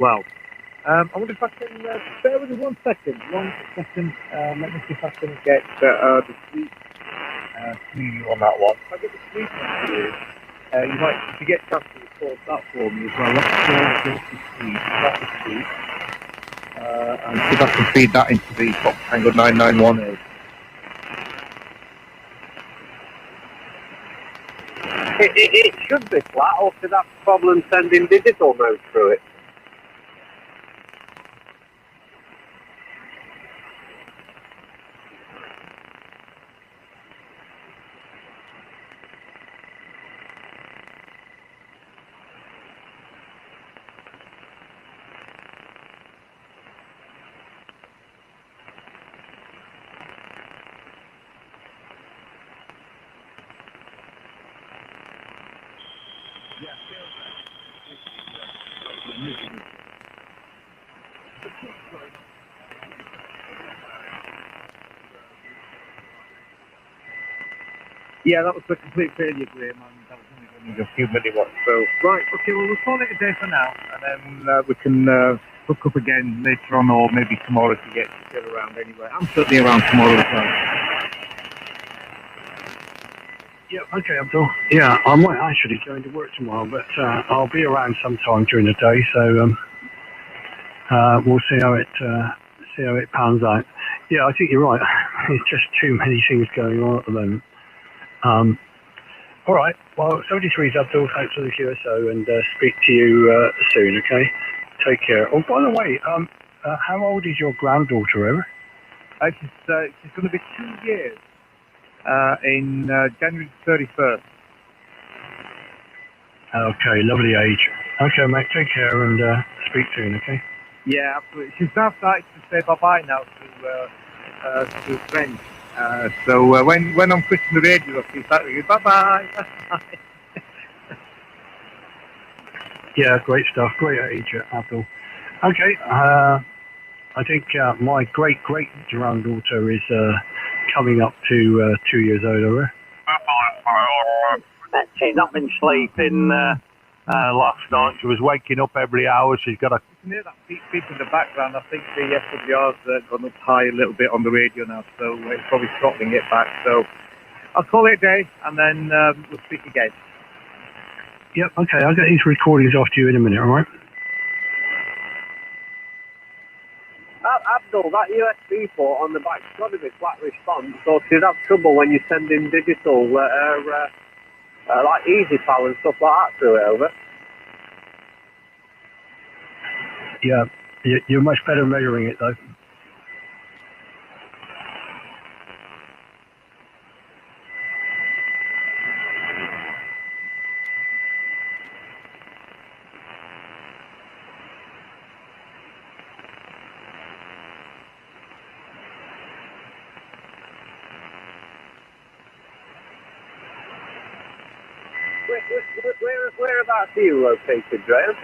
well. I wonder if I can bear with me 1 second. 1 second. Let me see if I can get the sleep preview on that one. If I get the sleep on to you, you might, if you get a chance to record that for me as well. Let's go to sleep. That's the sleep. And see if I can feed that into the Fox Tango 991A. It should be flat, or could that problem sending digital mode through it? Yeah, that was a complete failure, Graham, and that was only running a few milliwatts. So, right, okay, well, we'll call it a day for now, and then we can hook up again later on, or maybe tomorrow if you get still around anyway. I'm certainly around tomorrow as well. Yeah, okay, Abdul. Yeah, I might actually go into work tomorrow, but I'll be around sometime during the day, so we'll see how it pans out. Yeah, I think you're right. There's just too many things going on at the moment. All right. Well, 73's Abdul. Thanks for the QSO, and speak to you soon. Okay. Take care. Oh, by the way, how old is your granddaughter, Ever? She's going to be 2 years in January 31st. Okay, lovely age. Okay, mate. Take care and speak soon. Okay. Yeah, absolutely. She's now starting to say bye-bye now to friends. So when I'm quitting the radio, she's like, bye-bye. Yeah, great stuff. Great age, Abdul. Okay, I think my great-great-granddaughter is coming up to 2 years old, over. She's not been sleeping last night. She was waking up every hour. She's got a... You can hear that beep in the background. I think the SWR's gone up high a little bit on the radio now, so it's probably throttling it back. So I'll call it a day, and then we'll speak again. Yep, okay. I'll get these recordings off to you in a minute, all right? Abdul, that USB port on the back's got to be flat response, so she'd have trouble when you send in digital, like easy power and stuff like that through it, over. Yeah, you're much better measuring it, though. Whereabouts are you located, Graham?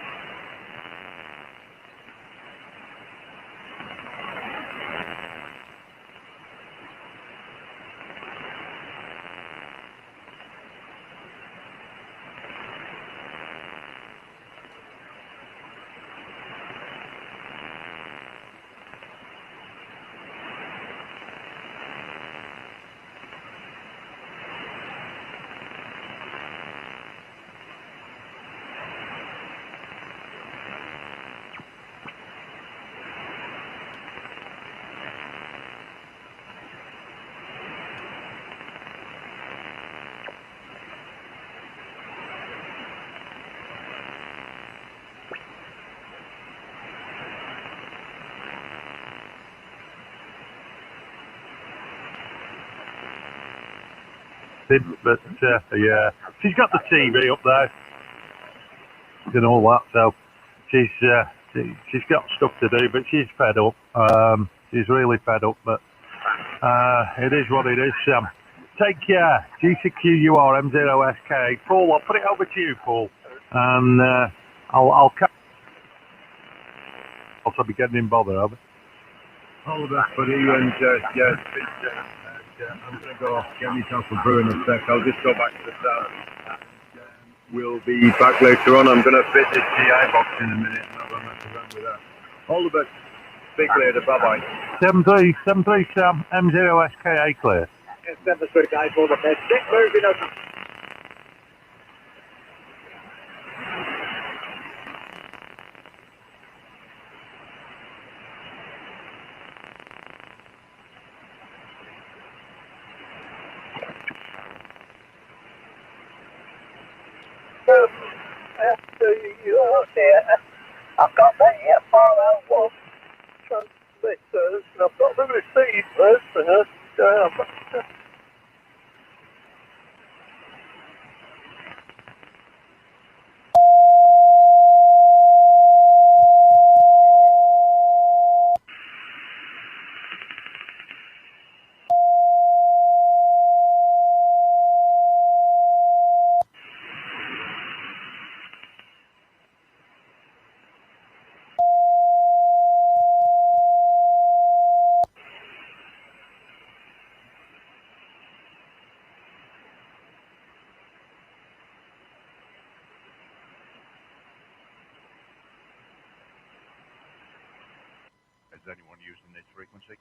But yeah, she's got the TV up there and all that, so she's got stuff to do, but she's fed up. She's really fed up, but it is what it is. Take care. G6QUR M0SK. Paul, I'll put it over to you, Paul, and I'll be getting in bother, have I? All the best, buddy, and I'm going to go get myself a brew in a sec. I'll just go back to the south. We'll be back later on. I'm going to fit this GI box in a minute, and I'll go back to with that. All the best. Be clear. Bye-bye. 73 Sam, M0SKA clear. Yes, 73 guys, all the best. Get moving up. I've got the 401 transmitters, and I've got the receivers, and I've got... Is anyone using this frequency?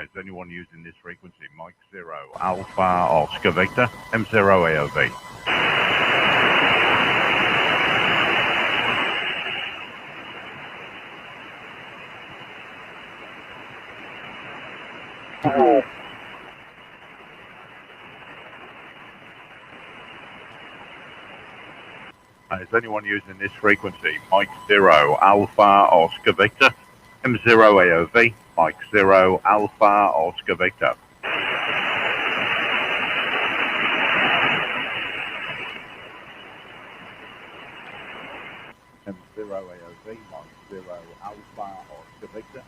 Is anyone using this frequency? Mike 0, Alpha Oscar Victor, M0 AOV. Is anyone using this frequency? Mike 0, Alpha Oscar Victor, M0 AOV, Mike 0, Alpha Oscar Victor. M0 AOV, Mike 0, Alpha Oscar Victor.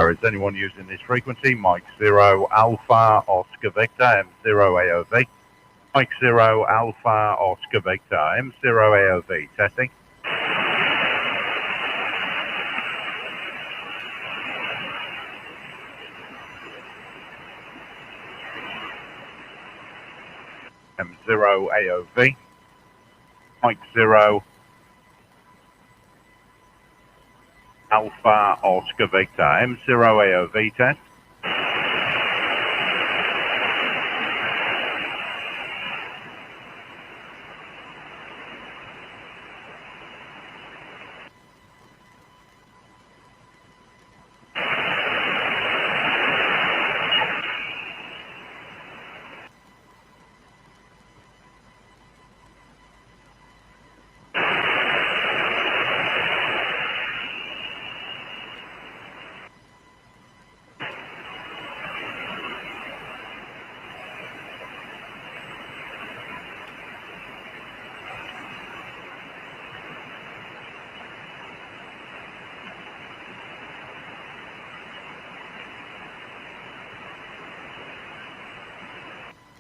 Is anyone using this frequency? Mike 0, Alpha Oscar Victor, M0 AOV. Mike 0, Alpha Oscar Victor, M0 AOV, testing. M0 AOV. Mike 0, Alpha Oscar Victor, M0 AOV test.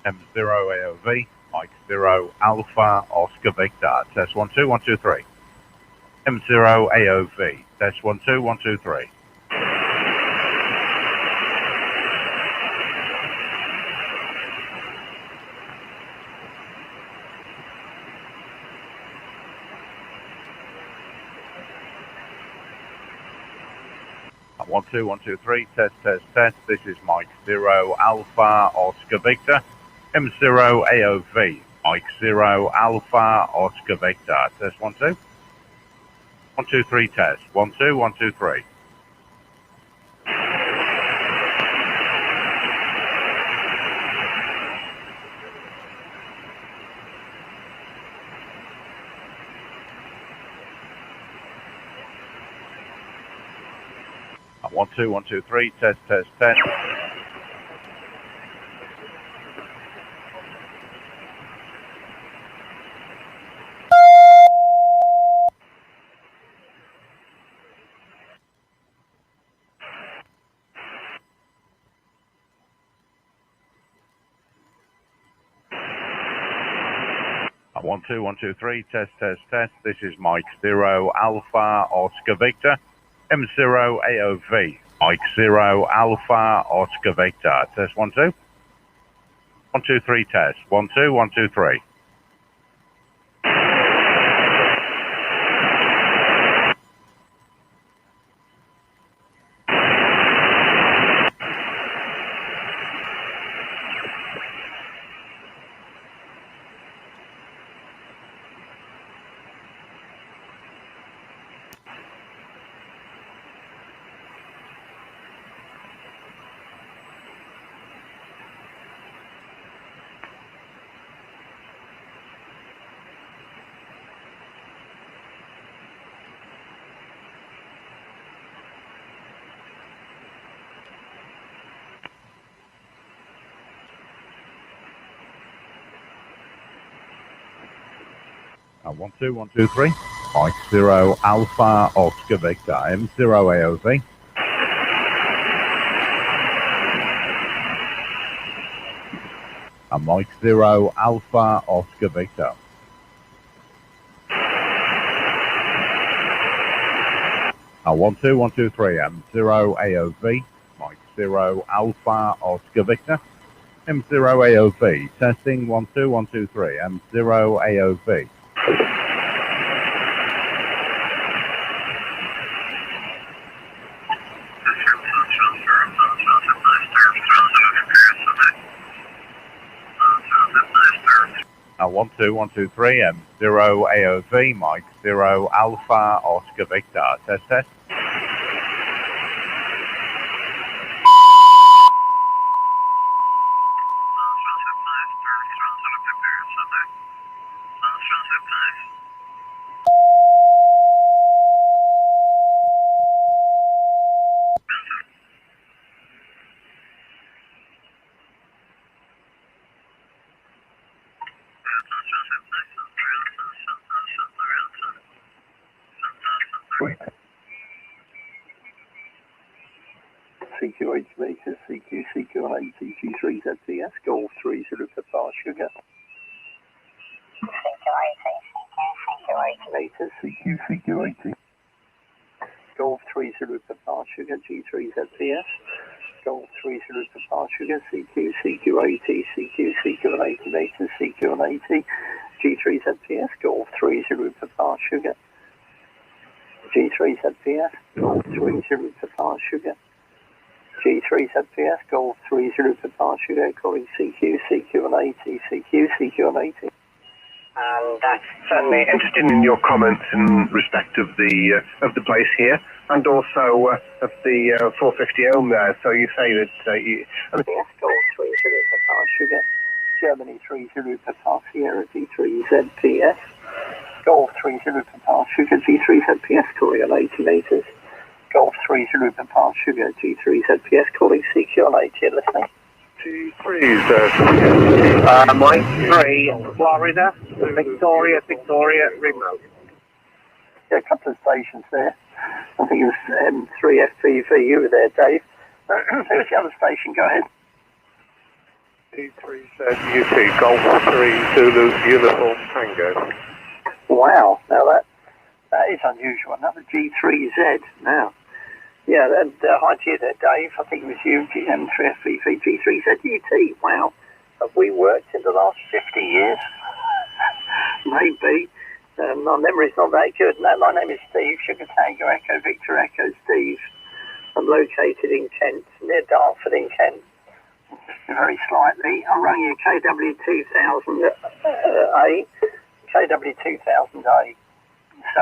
M0 AOV, Mike 0, Alpha Oscar Victor, test 1 2 1 2 3. M0 AOV, test 1 2 1 2 3. One two one two three. Test test test. This is Mike 0 Alpha Oscar Victor, M0 AOV. Mike 0 Alpha Oscar Victor. Test 1 2. 1 2 3. Test 1 2 1 2 3. One two one two three. Test test test. One two one two three. Test test test. This is Mike 0 Alpha Oscar Victor, M0 AOV, Mike 0 Alpha Oscar Victor. Test 1 2. 1 2 3 test. 1 2 1 2 3. One two one two three. Mike 0 Alpha Oscar Victor. M0 AOV. And Mike 0 Alpha Oscar Victor. And 1 2 1 2 3. M0 AOV. Mike 0 Alpha Oscar Victor. M0 AOV. Testing 1 2 1 2 3. M0 AOV. Now 1 2 1 2 3 M0 AOV Mike 0 Alpha Oscar Victor. Test test. CQ8 meters, CQ, CQ8, CQ3 ZPS, Golf 3 Zulu Papa Sugar. CQ8 meters, CQ, CQ80. Golf 3 Zulu Papa Sugar, G3 ZPS. Golf 3 Zulu Papa Sugar, CQ, CQ80, CQ, CQ80 meters, CQ80, G3 ZPS, Golf 3 Zulu Papa Sugar. G3 ZPS, Golf 3 Zulu Papa Sugar. G3 ZPS, Golf 3 Zulu Papa Sugar, calling CQ, CQ80, CQ, CQ80. And certainly interested in your comments in respect of the place here, and also of the 450 ohm there. So you say that Yes, Golf 3 Zulu Papa Sugar, Germany 3 Zulu Papa Sierra, G3 ZPS, Golf 3 Zulu Papa Sugar, G3 ZPS, calling on 80 meters. Golf 3 Zulu Papa Sugar, G3 ZPS, calling CQ on 80, listening. G3 Mike 3 Florida, Victoria remote. Yeah, a couple of stations there. I think it was M3 FPV. You were there, Dave. Who's the other station? Go ahead. G3 UT, Golf 3 Zulu Uniform Tango. Wow, now that is unusual. Another G3Z now. Yeah, hi to you there, Dave. I think it was you, M3 FPV, G3ZUT. Wow. Have we worked in the last 50 years? Maybe. My memory's not that good. No, my name is Steve, Sugar Tango, Echo Victor, Echo Steve. I'm located in Kent, near Dartford in Kent. Very slightly. I'm running a KW2000A. KW2000A. So,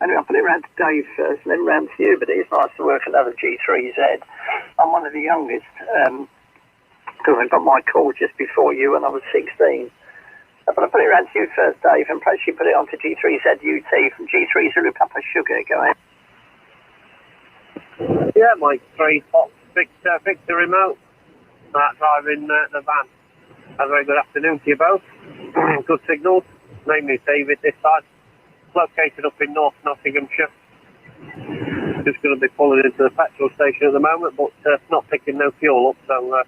anyway, I'll put it around to Dave first and then round to you, but it is nice to work another G3Z. I'm one of the youngest, because I got my call just before you when I was 16. But I'll put it around to you first, Dave, and perhaps you put it onto G3ZUT from G3 Zulu Papa Sugar. Go ahead. Yeah, Mike 3 Fox Victor remote. Driving the van. A very good afternoon to you both. Good signals. Name is David this side. Located up in North Nottinghamshire. Just going to be pulling into the petrol station at the moment, but not picking no fuel up, so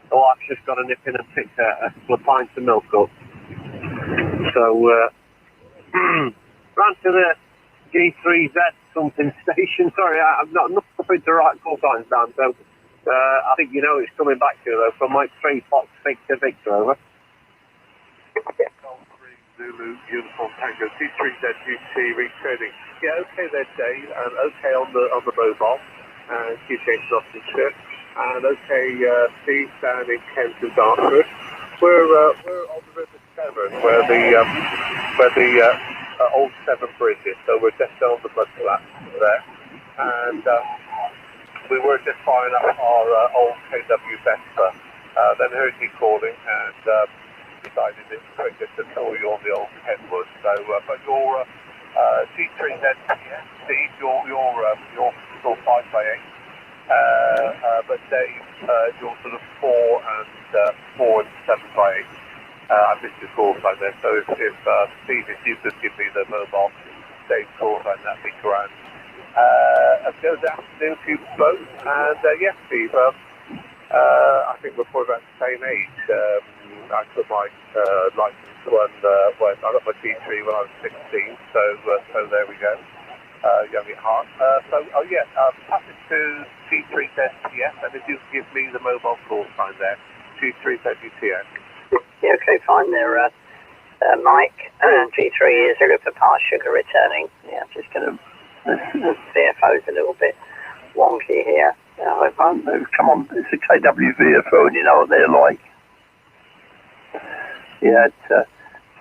the wife's just got to nip in and pick a couple of pints of milk up. So, ran to the G3Z something station. Sorry, I've not nothing to write call signs down, so I think you know it's coming back to you, though, from Mike 3 Fox Victor Victor, over. Golf 3 Zulu Uniform Tango C3ZUT returning. Yeah, okay there, Dave, and okay on the mobile, and QCH Oxfordshire, and okay, Steve down in Kent and Dartford. We're on the River Severn, where the old Severn Bridge is, so we're just on the mud flat there, and we were just firing up our old KW Vespa, then heard you calling, and decided it's quicker to tell you on the old Kenwood. So, but your G3Z, Steve, your 5x8, but Dave, you're sort of 4 and 7x8. I missed your call sign there, so if Steve, if you could give me the mobile Dave call sign, that'd be grand. Good afternoon to you both, and yes, Steve, I think we're probably about the same age. I took my license when I got my G3 when I was 16, so there we go, young at heart. Pass it to G3ZTS, and if you give me the mobile call sign there, G3ZTS. Yeah, okay, fine there, Mike. G3 is a little past sugar returning. Yeah, I'm just going to. The VFO's a little bit wonky here. Come on, it's a KW VFO, and you know what they're like. Yeah, it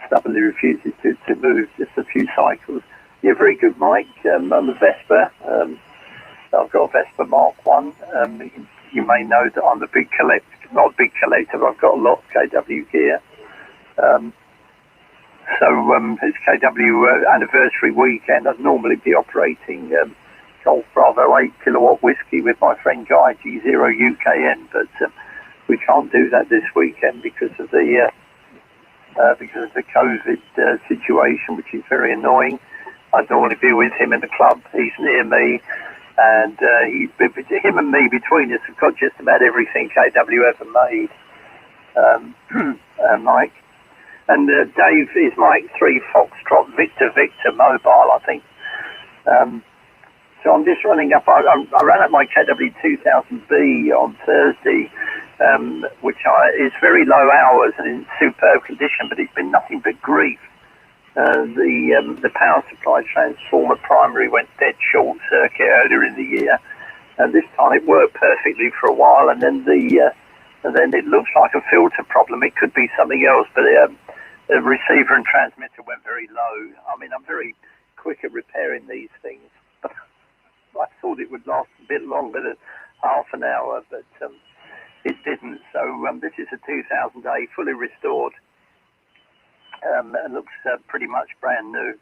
stubbornly refuses to move just a few cycles. Yeah, very good, Mike. I'm a Vespa. I've got a Vespa Mark 1. You may know that I'm a big collector, not a big collector, but I've got a lot of KW gear. So it's KW anniversary weekend. I'd normally be operating Golf Bravo 8 kilowatt whiskey with my friend Guy G0UKN, but we can't do that this weekend because of the COVID situation, which is very annoying. I'd normally be with him in the club. He's near me, and him and me between us have got just about everything KW ever made. Mike. And Dave is Mike 3 Foxtrot Victor Victor mobile, I think. So I'm just running up. I ran up my KW 2000B on Thursday, which is very low hours and in superb condition, but it's been nothing but grief. The power supply transformer primary went dead short circuit earlier in the year, and this time it worked perfectly for a while, and then it looks like a filter problem. It could be something else, but the receiver and transmitter went very low. I mean, I'm very quick at repairing these things. I thought it would last a bit longer than half an hour, but it didn't. So this is a 2000A, fully restored. It looks pretty much brand new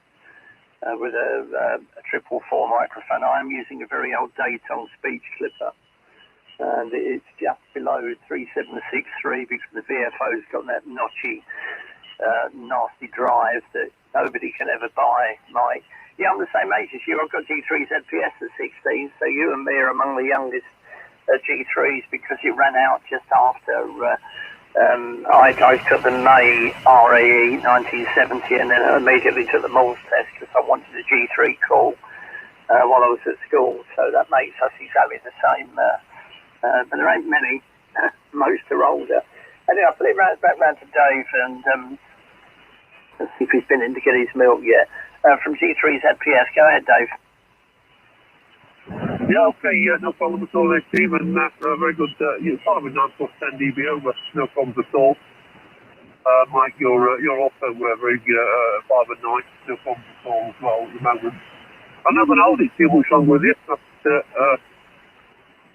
with a 444 microphone. I am using a very old Dayton speech clipper, and it's just below 3763 because the VFO's got that notchy, nasty drive that nobody can ever buy. Yeah, I'm the same age as you. I've got G3 ZPS at 16, so you and me are among the youngest G3s because it ran out just after I took the May RAE 1970 and then immediately took the Moles test because I wanted a G3 call while I was at school, so that makes us exactly the same. But there ain't many. Most are older. Anyway, I'll put it back round to Dave and let's see if he's been in to get his milk yet. From G3 ZPS, go ahead, Dave. Yeah, okay, no problem at all there, Steve, and very good, following 9+10 dB over, no problems at all. Mike, you're also very 5 and 9, no problems at all as well at the moment. I haven't held it too much long with you, but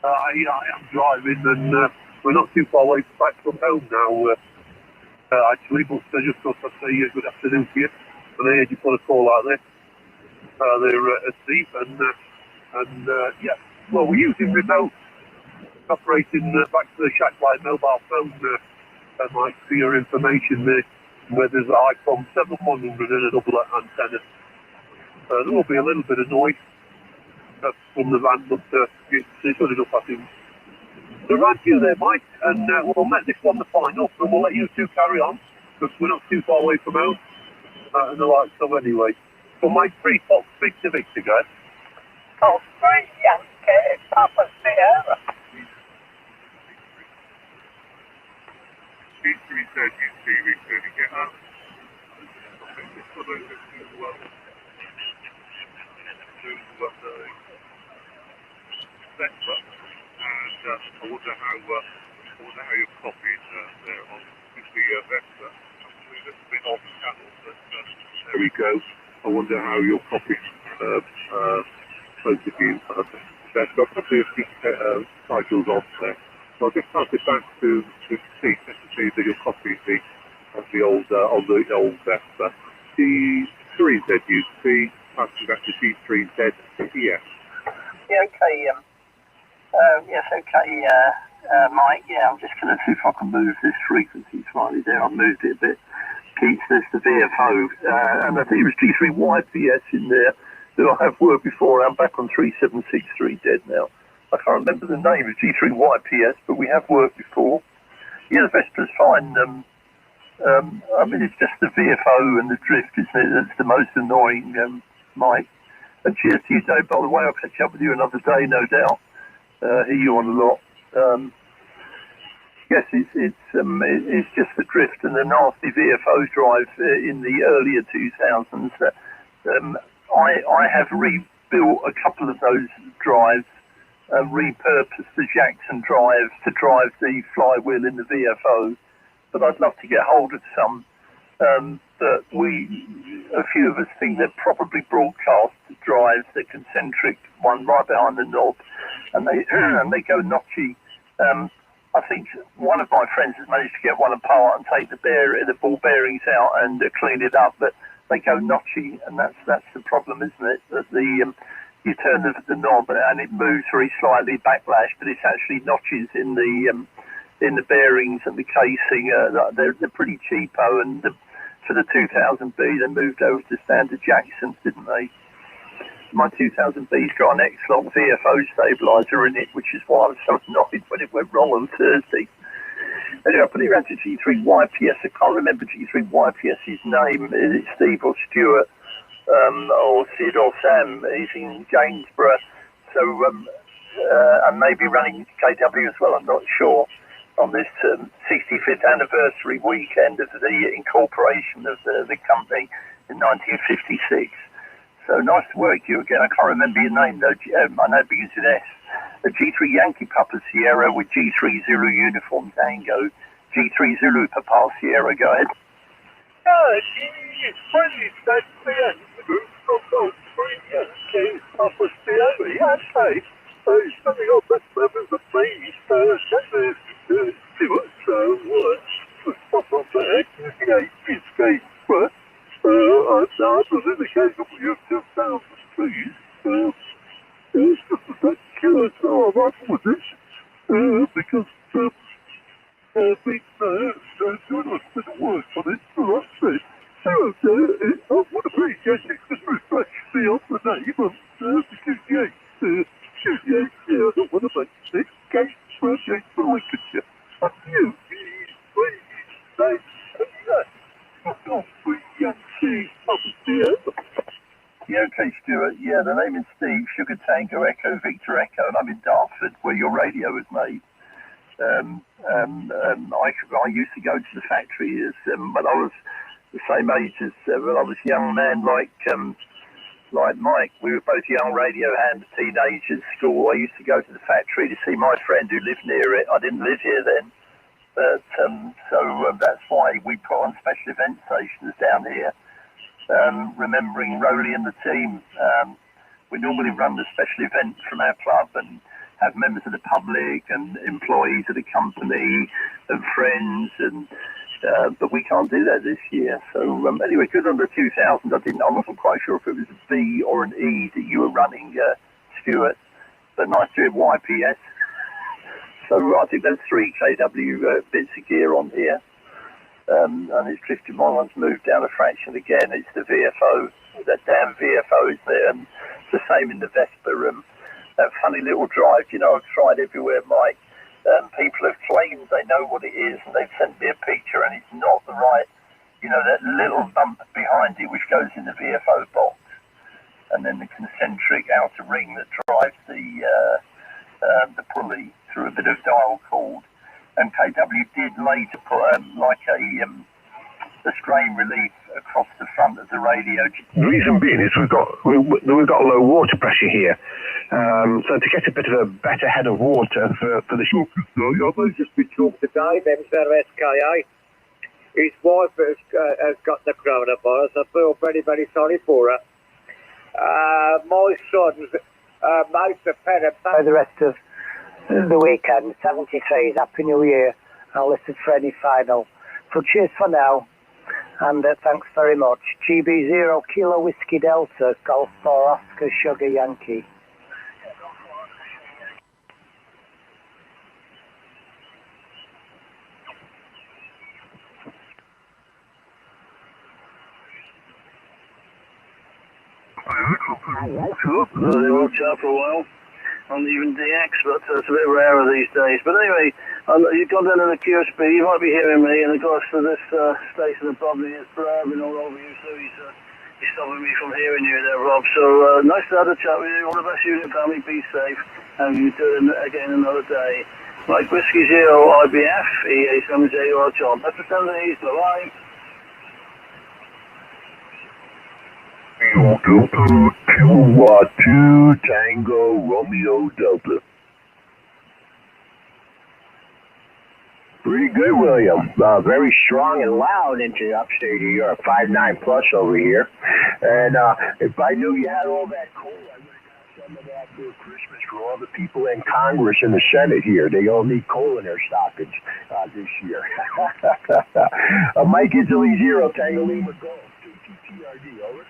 I am driving and we're not too far away back from home now, actually, but just thought I'd say good afternoon to you. And I heard you put a call out there, Steve, and yeah, well, we're using remote operating back to the Shacklight mobile phone, Mike, for your information there, where there's an ICOM 7100 and a double antenna. There will be a little bit of noise from the van, but it's good enough, I think. So right to you there, Mike, and we'll make this one the final, and we'll let you two carry on, because we're not too far away from home, and the likes of anyway. So Mike 3 Fox Victor Victor, guys. 3 Yankee Papa Sierra. G3ZUT returning it up. Just for those to Vector, and I wonder how your copies there on the Vector. Actually, that's a bit off the channel, but there we go. I wonder how your copies both of you that's got a couple of titles on there. So I'll just pass it back to Steve just to see that your copy of the old Vector. G3ZUT, passing back to G3ZDX. Yeah, okay. Yes, okay, Mike. Yeah, I'm just going to see if I can move this frequency slightly there. I've moved it a bit. Keats, there's the VFO, and I think it was G3YPS in there that I have worked before. I'm back on 3763 dead now. I can't remember the name of G3YPS, but we have worked before. Yeah, the Vesper's fine. I mean, it's just the VFO and the drift, isn't it? That's the most annoying, Mike. And cheers to you, Dave. By the way, I'll catch up with you another day, no doubt. Hear you on a lot. Yes, it's just the drift and the nasty VFO drive in the earlier 2000s. I have rebuilt a couple of those drives and repurposed the Jackson drive to drive the flywheel in the VFO. But I'd love to get hold of some. But a few of us think they're probably broadcast drives, the concentric one right behind the knob, and they go notchy. I think one of my friends has managed to get one apart and take the ball bearings out and clean it up, but they go notchy, and that's the problem, isn't it? That you turn the knob and it moves very slightly backlash, but it's actually notches in the bearings and the casing. They're pretty cheapo, and for the 2000B they moved over to standard Jacksons, didn't they? My 2000B's got an X-Lock VFO stabilizer in it, which is why I was so annoyed when it went wrong on Thursday. Anyway, I put it around to G3YPS. I can't remember G3YPS's name. Is it Steve or Stuart? Or Sid or Sam? He's in Gainsborough. So, and maybe running KW as well, I'm not sure, on this 65th anniversary weekend of the incorporation of the company in 1956. So nice to work you again. I can't remember your name though. I know it begins with S. A G3 Yankee Papa Sierra with G3 Zulu Uniform Tango. G3 Zulu Papa Sierra, go ahead. It's pretty sad to be from 3 Yankee Papa Sierra. Yeah, okay. It's something on that level of the place. See what's what's on the X skate, but I was indicating for you 2000, please. It's just a bit killer, so I'm up with this. Because big doing a bit of work on it, so that's it. So, I would appreciate it just refresh me on the name of the Studio. I don't want to make this gate project for Lincolnshire. A few, please, say, Yeah, okay, Stuart. Yeah, the name is Steve, Sugar Tango Echo Victor Echo, and I'm in Dartford, where your radio was made. I used to go to the factory when I was the same age as when I was a young man, like Mike. We were both young radio hands, teenagers, school. I used to go to the factory to see my friend who lived near it. I didn't live here then. But so that's why we put on special event stations down here, remembering Rowley and the team. We normally run the special event from our club and have members of the public and employees of the company and friends, and but we can't do that this year. So anyway, good on the 2000. I wasn't quite sure if it was a B or an E that you were running, Stuart. But nice to hear YPS. So I think there's 3 KW bits of gear on here. And it's drifting. My one's moved down a fraction again. It's the VFO, that damn VFO, isn't it? And it's the same in the Vesper. That funny little drive, I've tried everywhere, Mike. People have claimed they know what it is, and they've sent me a picture, and it's not the right, that little bump behind it which goes in the VFO box. and then the concentric outer ring that drives the pulley through a bit of dial cord. And KW did later put a strain relief across the front of the radio. The reason being is we've got low water pressure here, so to get a bit of a better head of water for the ship. I've only just been talking today, SKA. His wife has got the coronavirus. I feel very, very sorry for her. My son's makes a pen and For the rest of the weekend, 73s, Happy New Year. I'll listen for any final. So cheers for now, and thanks very much. GB0 Kilo Whiskey Delta, Golf 4 Oscar Sugar Yankee. They won't chat for a while on even DX, but it's a bit rarer these days. But anyway, you've gone down to the QSB, you might be hearing me, and of course for this station of probably is blabbing all over you, so he's stopping me from hearing you there, Rob. So nice to have a chat with you. All the best to you and your family. Be safe, and you do it again another day. Mike Whiskey 0 IBF EA7JR John. That's the 70s. Bye-bye. Delta, Kilowatt 2, Tango, Romeo, Delta. Pretty good, William. Very strong and loud into upstate New York, 5.9 plus over here. And if I knew you had all that coal, I would have got some of that for Christmas for all the people in Congress and the Senate here. They all need coal in their stockings this year. Mike Italy 0, Tango Lima Golf, 2TRD, over.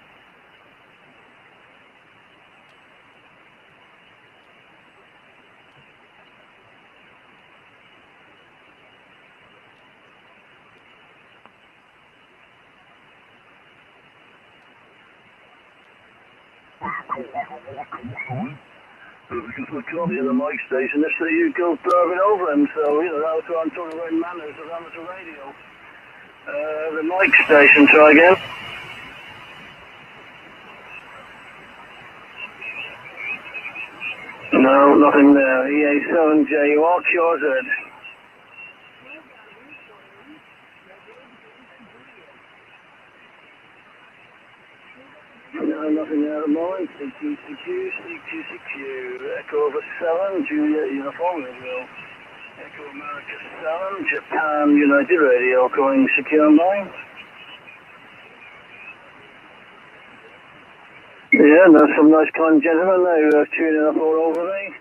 Because we're currently at the mic station, they say you go driving over him, so, you know, that was why I'm talking about manners of amateur radio. The mic station, try again. No, nothing there. EA7J, you are QZ. No, nothing there at the moment. CQ, Echo over 7, Juliet Uniform Radio. Echo America 7, Japan United Radio, calling secure 9. Yeah, there's some nice kind gentlemen there who are tuning up all over me.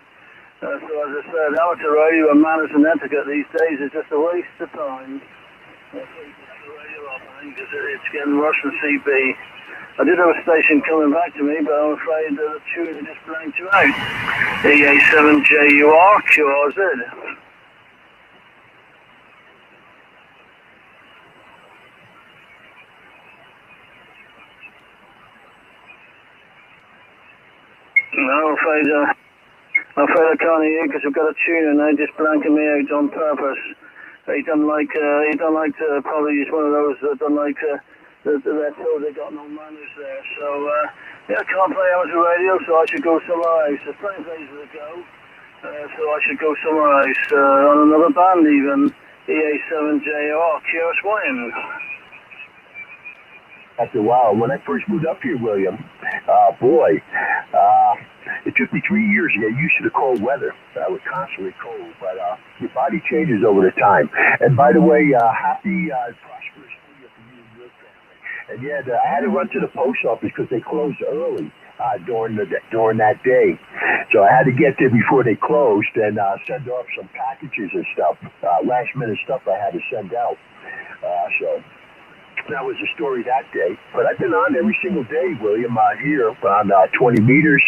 So as I said, amateur radio and manners and etiquette these days is just a waste of time. Because it's getting worse than CB. I did have a station coming back to me, but I'm afraid the tune just blanked you out. EA7JUR QRZ. No, I'm afraid I can't hear you because I've got a tune and they're just blanking me out on purpose. He don't like to, probably he's one of those that don't like they're told they got no manners there. So, yeah, I can't play amateur radio, so I should go somewhere else. There's plenty of places to go, so I should go somewhere else. On another band even, EA7JR, Curious Wine. After a while, when I first moved up here, William, it took me 3 years to get used to the cold weather. I was constantly cold, but your body changes over the time. And by the way, happy, prosperous New Year for you and your family. And yeah, I had to run to the post office because they closed early during that day. So I had to get there before they closed and send off some packages and stuff, last minute stuff I had to send out. So that was the story that day. But I've been on every single day, William, here on 20 meters.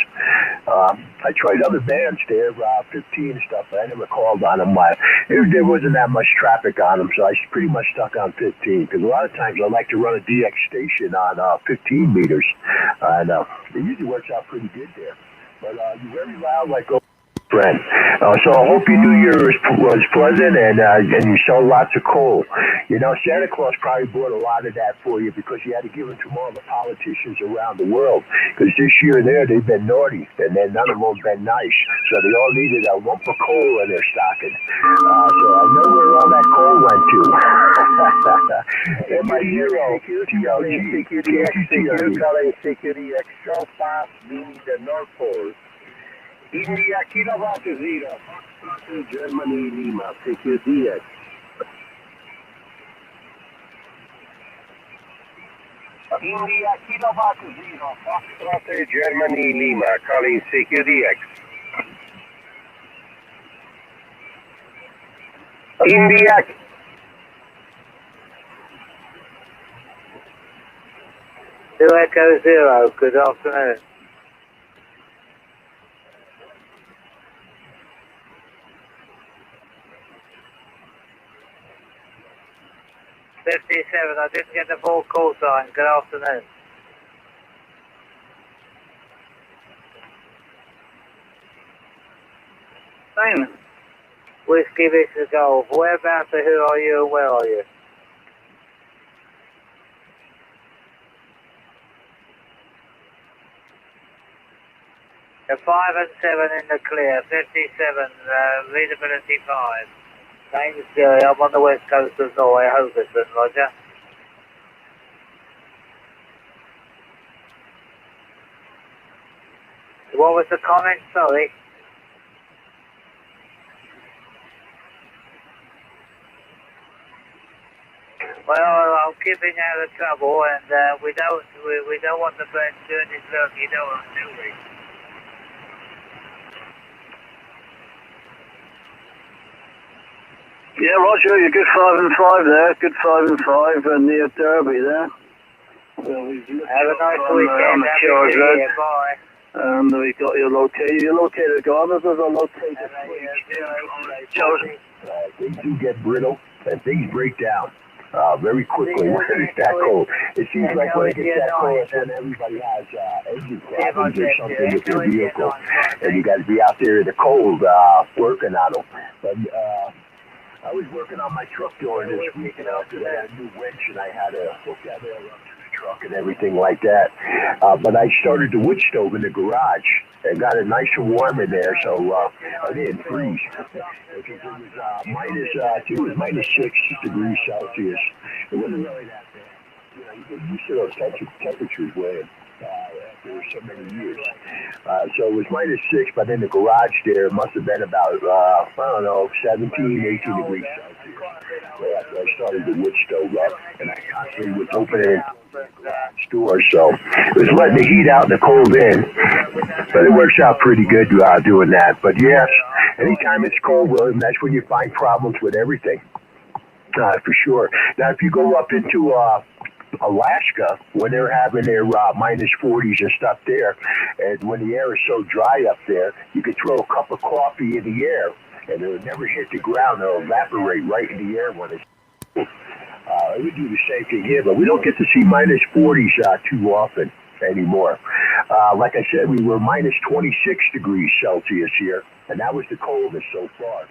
I tried other bands there, 15 and stuff, but I never called on them. There wasn't that much traffic on them, so I pretty much stuck on 15. Because a lot of times I like to run a DX station on 15 meters. And it usually works out pretty good there. But you're very loud, like friend. So I hope your New Year was pleasant and you sold lots of coal. You know, Santa Claus probably bought a lot of that for you because you had to give it to all the politicians around the world. Because this year they've been naughty and then none of them have been nice. So they all needed a lump of coal in their stocking. So I know where all that coal went to. MI0, TLG, CQDX, so fast, meaning the North Pole. India, kilowatt zero, Germany, Lima, CQDX. India, kilowatt zero, Foxtrot, Germany, Lima, calling CQDX. India. Echo Zero, good afternoon. I didn't get the full call sign. Good afternoon. Fine. Whiskey Victor Golf. Whereabouts and who are you and where are you? The 5 and 7 in the clear. 57, readability 5. Name's Jerry. I'm on the west coast of Norway, Hoverton, Roger. What was the comment? Sorry. Well, I'm keeping out of trouble, and we don't want the bird doing his work. You don't want to do it. Yeah, Roger, you're good 5 and 5 there. Good 5 and 5 near Derby there. Have a nice weekend. Happy New Year. Bye. And we got your locator. Your locator gone. There's a locator. They do get brittle and things break down very quickly when it's that cold. It seems like when it gets that cold, it's when everybody has engine problems or something with their vehicle, and you got to be out there in the cold working on them. But I was working on my truck during this week, and after that, I had a new winch, and I had to hook that rail up to the truck and everything like that. But I started the wood stove in the garage and got it nice and warm in there, so I didn't freeze. It was minus, I think it was minus 6 degrees Celsius. It wasn't really that bad. You know, you get used to those temperatures when after so many years. So it was minus 6, but in the garage there must have been about, I don't know, 17, 18 degrees Celsius. So after I started the wood stove up, and I constantly was opening the garage door, so it was letting the heat out and the cold in. But it works out pretty good doing that. But yes, anytime it's cold, William, that's when you find problems with everything. For sure. Now, if you go up into Alaska, when they're having their minus 40s and stuff there, and when the air is so dry up there, you could throw a cup of coffee in the air, and it'll never hit the ground. It'll evaporate right in the air when it's cold. We do the same thing here, but we don't get to see minus 40s too often anymore. Like I said, we were minus 26 degrees Celsius here, and that was the coldest so far.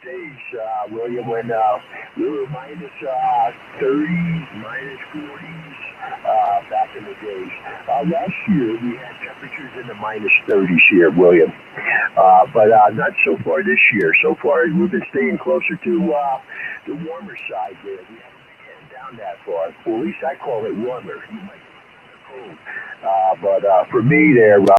Days, William, when we were minus 30s, minus 40s back in the days. Last year we had temperatures in the minus 30s here, William, but not so far this year. So far we've been staying closer to the warmer side there. We haven't been getting down that far. Well, at least I call it warmer. You might call it cold. But for me there,